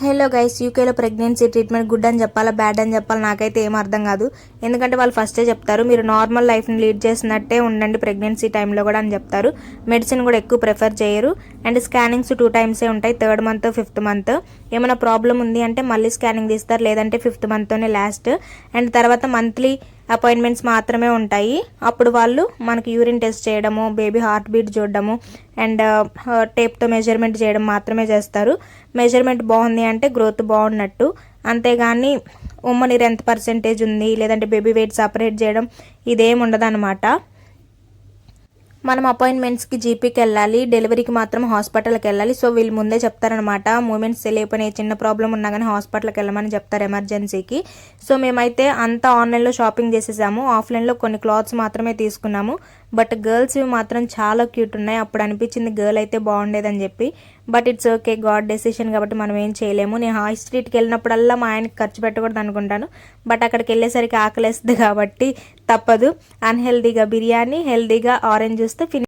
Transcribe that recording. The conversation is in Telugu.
హలో గైస్, యూకేలో ప్రెగ్నెన్సీ ట్రీట్మెంట్ గుడ్ అని చెప్పాలా బ్యాడ్ అని చెప్పాలి నాకైతే ఏం అర్థం కాదు. ఎందుకంటే వాళ్ళు ఫస్టే చెప్తారు మీరు నార్మల్ లైఫ్ని లీడ్ చేసినట్టే ఉండండి ప్రెగ్నెన్సీ టైంలో కూడా అని చెప్తారు. మెడిసిన్ కూడా ఎక్కువ ప్రిఫర్ చేయరు. అండ్ స్కానింగ్స్ 2 టైమ్సే ఉంటాయి, 3rd మంత్ 5th మంత్. ఏమైనా ప్రాబ్లం ఉంది అంటే మళ్ళీ స్కానింగ్ తీస్తారు, లేదంటే 5th మంత్తోనే లాస్ట్. అండ్ తర్వాత మంత్లీ అపాయింట్మెంట్స్ మాత్రమే ఉంటాయి. అప్పుడు వాళ్ళు మనకి యూరిన్ టెస్ట్ చేయడము, బేబీ హార్ట్ బీట్ చూడడము అండ్ టేప్తో మెజర్మెంట్ చేయడం మాత్రమే చేస్తారు. మెజర్మెంట్ బాగుంది అంటే గ్రోత్ బాగున్నట్టు, అంతేగాని ఉమ్మనీరు ఎంత పర్సెంటేజ్ ఉంది లేదంటే బేబీ వెయిట్ సపరేట్ చేయడం ఇదేం ఉండదు అనమాట. మనం అపాయింట్మెంట్స్కి జీపీకి వెళ్ళాలి, డెలివరీకి మాత్రం హాస్పిటల్కి వెళ్ళాలి. సో వీళ్ళు ముందే చెప్తారనమాట, మూమెంట్స్ తెలియపోయిన చిన్న ప్రాబ్లం ఉన్నా కానీ హాస్పిటల్కి వెళ్ళమని చెప్తారు ఎమర్జెన్సీకి. సో మేమైతే అంతా ఆన్లైన్లో షాపింగ్ చేసేసాము, ఆఫ్లైన్లో కొన్ని క్లాత్స్ మాత్రమే తీసుకున్నాము. బట్ గర్ల్స్ మాత్రం చాలా క్యూట్ ఉన్నాయి. అప్పుడు అనిపించింది గర్ల్ అయితే బాగుండేదని చెప్పి. But it's okay, God decision కాబట్టి మనం ఏం చేయలేము. నేను హై స్ట్రీట్కి వెళ్ళినప్పుడల్లా మా ఆయనకి ఖర్చు పెట్టకూడదు అనుకుంటాను, బట్ అక్కడికి వెళ్ళేసరికి ఆకలేస్తుంది కాబట్టి తప్పదు. అన్హెల్దీగా బిర్యానీ, హెల్దీగా ఆరెంజ్ జ్యూస్తో